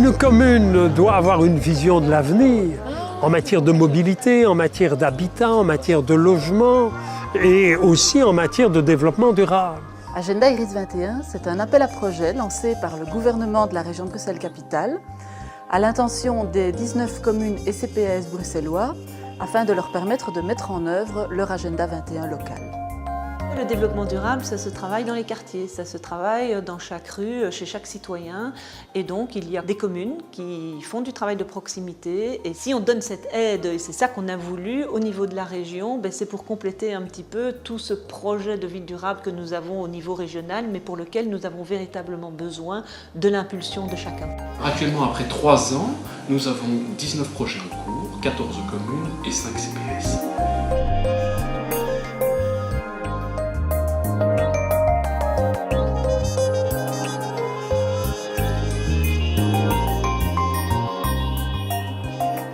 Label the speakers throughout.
Speaker 1: Une commune doit avoir une vision de l'avenir en matière de mobilité, en matière d'habitat, en matière de logement et aussi en matière de développement durable.
Speaker 2: Agenda Iris 21, c'est un appel à projet lancé par le gouvernement de la région Bruxelles-Capitale à l'intention des 19 communes et CPAS bruxellois afin de leur permettre de mettre en œuvre leur Agenda 21 local.
Speaker 3: Le développement durable, ça se travaille dans les quartiers, ça se travaille dans chaque rue, chez chaque citoyen. Et donc, il y a des communes qui font du travail de proximité. Et si on donne cette aide, et c'est ça qu'on a voulu au niveau de la région, c'est pour compléter un petit peu tout ce projet de ville durable que nous avons au niveau régional, mais pour lequel nous avons véritablement besoin de l'impulsion de chacun.
Speaker 4: Actuellement, après 3 ans, nous avons 19 projets en cours, 14 communes et 5 CPS.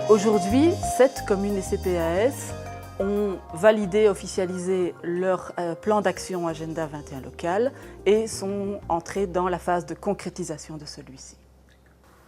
Speaker 2: Aujourd'hui, 7 communes et CPAS ont validé, officialisé leur plan d'action Agenda 21 local et sont entrés dans la phase de concrétisation de celui-ci.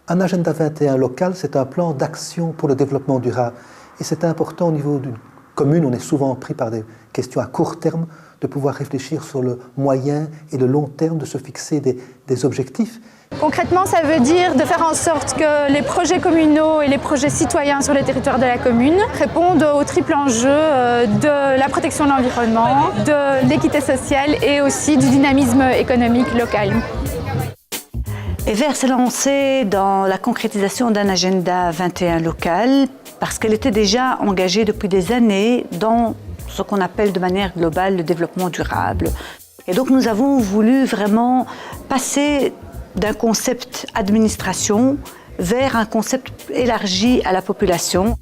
Speaker 5: Un Agenda 21 local, c'est un plan d'action pour le développement durable. Et c'est important au niveau d'une commune, on est souvent pris par des questions à court terme, de pouvoir réfléchir sur le moyen et le long terme, de se fixer des objectifs.
Speaker 6: Concrètement, ça veut dire de faire en sorte que les projets communaux et les projets citoyens sur le territoire de la commune répondent au triple enjeu de la protection de l'environnement, de l'équité sociale et aussi du dynamisme économique local.
Speaker 7: EVER s'est lancée dans la concrétisation d'un agenda 21 local parce qu'elle était déjà engagée depuis des années dans ce qu'on appelle de manière globale le développement durable. Et donc nous avons voulu vraiment passer d'un concept administration vers un concept élargi à la population.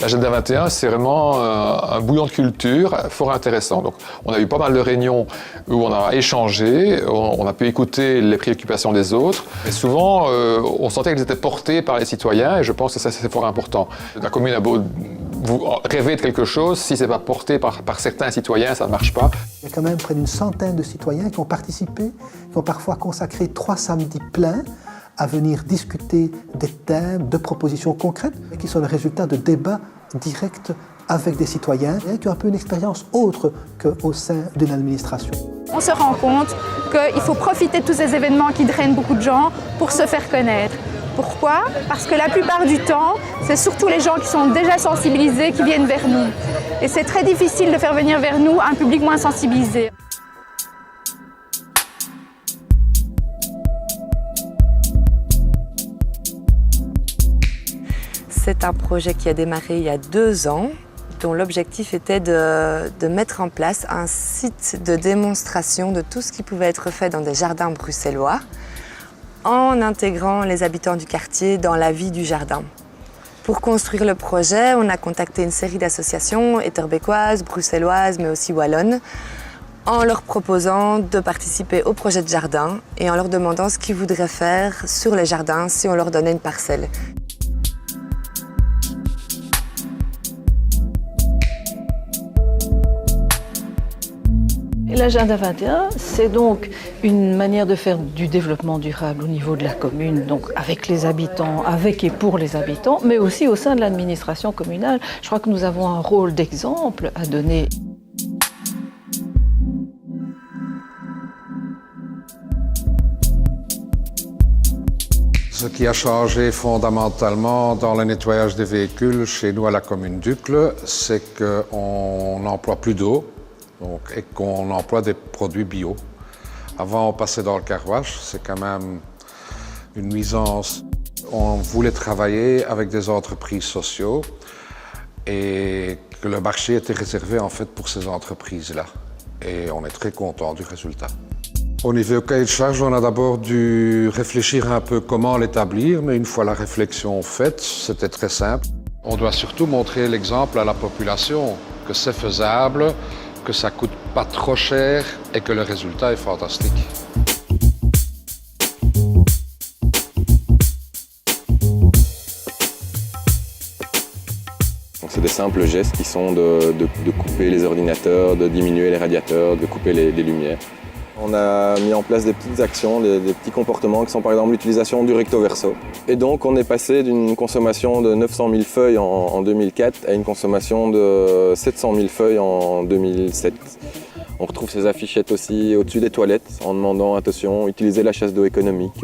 Speaker 8: L'Agenda 21, c'est vraiment un bouillon de culture fort intéressant. Donc, on a eu pas mal de réunions où on a échangé, on a pu écouter les préoccupations des autres. Et souvent, on sentait qu'elles étaient portées par les citoyens et je pense que ça, c'est fort important. La commune a beau vous rêver de quelque chose, si ce n'est pas porté par certains citoyens, ça ne marche pas.
Speaker 5: Il y a quand même près d'une centaine de citoyens qui ont participé, qui ont parfois consacré 3 samedis pleins à venir discuter des thèmes, de propositions concrètes, qui sont le résultat de débats directs avec des citoyens et qui ont un peu une expérience autre qu'au sein d'une administration.
Speaker 6: On se rend compte qu'il faut profiter de tous ces événements qui drainent beaucoup de gens pour se faire connaître. Pourquoi? Parce que la plupart du temps, c'est surtout les gens qui sont déjà sensibilisés qui viennent vers nous. Et c'est très difficile de faire venir vers nous un public moins sensibilisé.
Speaker 9: C'est un projet qui a démarré il y a 2 ans, dont l'objectif était de mettre en place un site de démonstration de tout ce qui pouvait être fait dans des jardins bruxellois, en intégrant les habitants du quartier dans la vie du jardin. Pour construire le projet, on a contacté une série d'associations etterbeekoises, bruxelloises, mais aussi wallonnes, en leur proposant de participer au projet de jardin et en leur demandant ce qu'ils voudraient faire sur les jardins si on leur donnait une parcelle.
Speaker 10: L'Agenda 21, c'est donc une manière de faire du développement durable au niveau de la commune, donc avec les habitants, avec et pour les habitants, mais aussi au sein de l'administration communale. Je crois que nous avons un rôle d'exemple à donner.
Speaker 11: Ce qui a changé fondamentalement dans le nettoyage des véhicules chez nous à la commune d'Uccle, c'est qu'on n'emploie plus d'eau. Et qu'on emploie des produits bio. Avant, on passait dans le car wash, c'est quand même une nuisance. On voulait travailler avec des entreprises sociaux et que le marché était réservé en fait pour ces entreprises-là. Et on est très content du résultat. Au niveau cahier de charge, on a d'abord dû réfléchir un peu comment l'établir, mais une fois la réflexion faite, c'était très simple. On doit surtout montrer l'exemple à la population que c'est faisable, que ça coûte pas trop cher et que le résultat est fantastique.
Speaker 8: C'est
Speaker 12: des simples gestes qui sont de couper les ordinateurs, de diminuer les radiateurs, de couper les lumières. On a mis en place des petites actions, des petits comportements qui sont par exemple l'utilisation du recto verso. Et donc on est passé d'une consommation de 900 000 feuilles en 2004 à une consommation de 700 000 feuilles en 2007. On retrouve ces affichettes aussi au-dessus des toilettes en demandant attention, utiliser la chasse d'eau économique,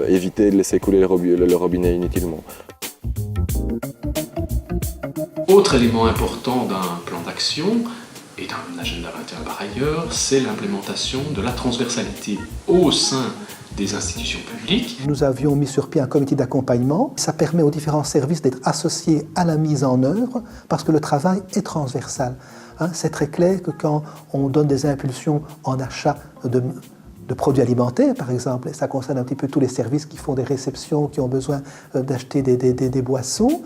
Speaker 12: éviter de laisser couler le robinet inutilement.
Speaker 4: Autre élément important d'un plan d'action et d'un agenda 21 par ailleurs, c'est l'implémentation de la transversalité au sein des institutions publiques.
Speaker 5: Nous avions mis sur pied un comité d'accompagnement. Ça permet aux différents services d'être associés à la mise en œuvre parce que le travail est transversal. C'est très clair que quand on donne des impulsions en achat de produits alimentaires, par exemple, et ça concerne un petit peu tous les services qui font des réceptions, qui ont besoin d'acheter des boissons.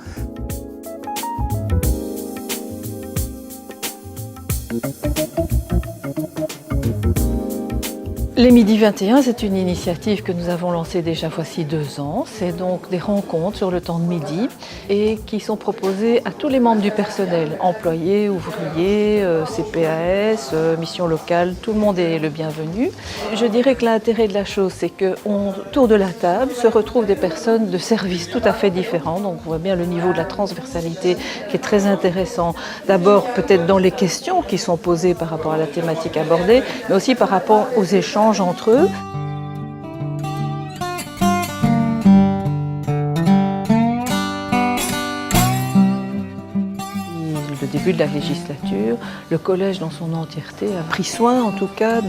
Speaker 10: Les Midi 21, c'est une initiative que nous avons lancée déjà voici 2 ans. C'est donc des rencontres sur le temps de midi et qui sont proposées à tous les membres du personnel, employés, ouvriers, CPAS, mission locale, tout le monde est le bienvenu. Je dirais que l'intérêt de la chose, c'est qu'autour de la table se retrouvent des personnes de services tout à fait différents. Donc on voit bien le niveau de la transversalité qui est très intéressant. D'abord peut-être dans les questions qui sont posées par rapport à la thématique abordée, mais aussi par rapport aux échanges entre eux. Le début de la législature, le collège dans son entièreté a pris soin en tout cas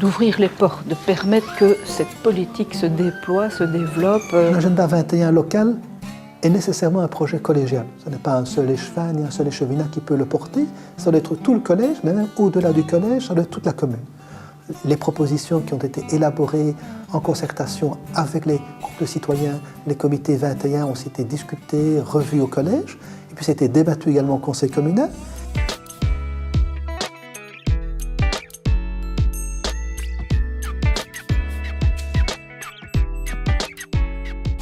Speaker 10: d'ouvrir les portes, de permettre que cette politique se déploie, se développe.
Speaker 5: L'agenda 21 local est nécessairement un projet collégial. Ce n'est pas un seul échevin ni un seul échevinat qui peut le porter. Ça doit être tout le collège, mais même au-delà du collège, ça doit être toute la commune. Les propositions qui ont été élaborées en concertation avec les groupes de citoyens, les comités 21 ont été discutées, revues au collège, et puis c'était débattu également au conseil communal.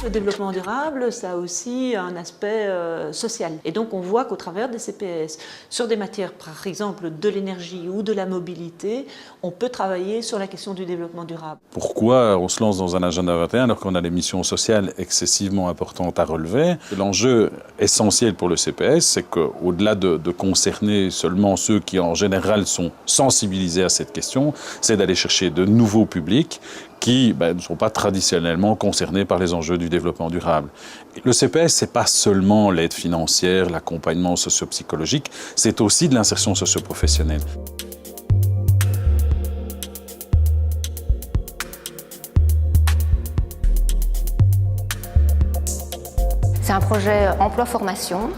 Speaker 3: Le développement durable, ça a aussi un aspect social. Et donc on voit qu'au travers des CPS, sur des matières par exemple de l'énergie ou de la mobilité, on peut travailler sur la question du développement durable.
Speaker 13: Pourquoi on se lance dans un agenda 21 alors qu'on a des missions sociales excessivement importantes à relever? L'enjeu essentiel pour le CPS, c'est qu'au-delà de concerner seulement ceux qui en général sont sensibilisés à cette question, c'est d'aller chercher de nouveaux publics qui ne sont pas traditionnellement concernés par les enjeux du développement durable. Le CPS, ce n'est pas seulement l'aide financière, l'accompagnement socio-psychologique, c'est aussi de l'insertion socio-professionnelle.
Speaker 14: C'est un projet emploi-formation,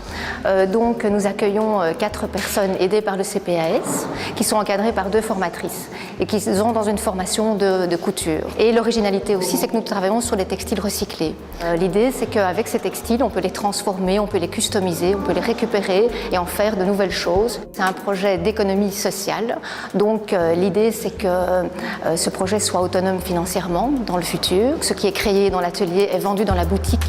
Speaker 14: donc nous accueillons 4 personnes aidées par le CPAS qui sont encadrées par 2 formatrices et qui sont dans une formation de couture. Et l'originalité aussi, c'est que nous travaillons sur les textiles recyclés. L'idée, c'est qu'avec ces textiles, on peut les transformer, on peut les customiser, on peut les récupérer et en faire de nouvelles choses. C'est un projet d'économie sociale, donc l'idée, c'est que ce projet soit autonome financièrement dans le futur. Ce qui est créé dans l'atelier est vendu dans la boutique.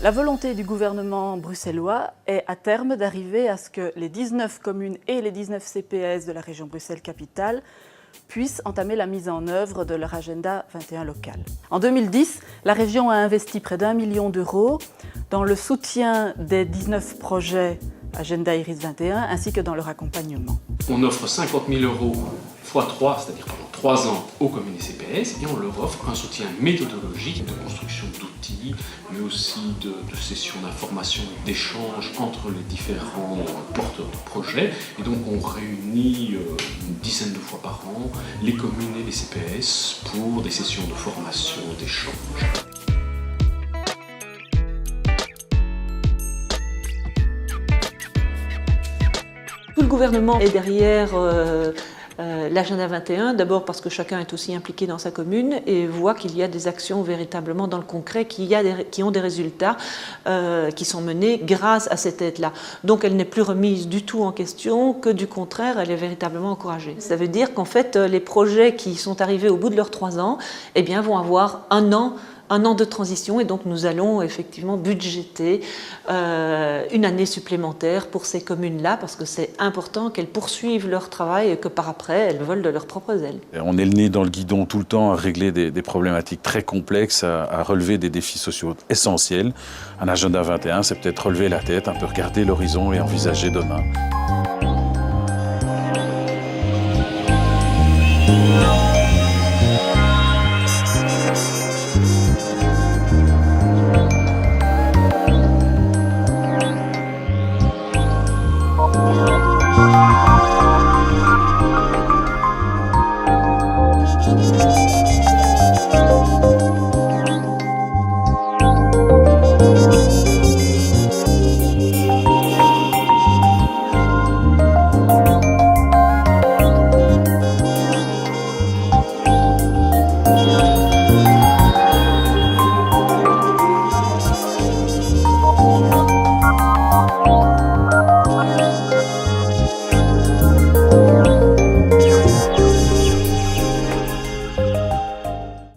Speaker 2: La volonté du gouvernement bruxellois est à terme d'arriver à ce que les 19 communes et les 19 CPS de la région Bruxelles-Capitale puissent entamer la mise en œuvre de leur agenda 21 local. En 2010, la région a investi près d'1 million d'euros dans le soutien des 19 projets Agenda Iris 21 ainsi que dans leur accompagnement.
Speaker 4: On offre 50 000 € x 3, c'est-à-dire pendant 3 ans aux communes et CPS, et on leur offre un soutien méthodologique de construction d'outils, mais aussi de sessions d'information, d'échanges entre les différents porteurs de projets. Et donc on réunit une dizaine de fois par an les communes et les CPS pour des sessions de formation, d'échanges.
Speaker 3: Tout le gouvernement est derrière l'agenda 21, d'abord parce que chacun est aussi impliqué dans sa commune et voit qu'il y a des actions véritablement dans le concret, qui ont des résultats qui sont menés grâce à cette aide-là. Donc elle n'est plus remise du tout en question, que du contraire, elle est véritablement encouragée. Ça veut dire qu'en fait, les projets qui sont arrivés au bout de leurs 3 ans, eh bien, vont avoir un an de transition et donc nous allons effectivement budgéter une année supplémentaire pour ces communes-là parce que c'est important qu'elles poursuivent leur travail et que par après elles volent de leurs propres ailes.
Speaker 13: Et on est le nez dans le guidon tout le temps à régler des problématiques très complexes, à relever des défis sociaux essentiels. Un agenda 21, c'est peut-être relever la tête, un peu regarder l'horizon et envisager demain.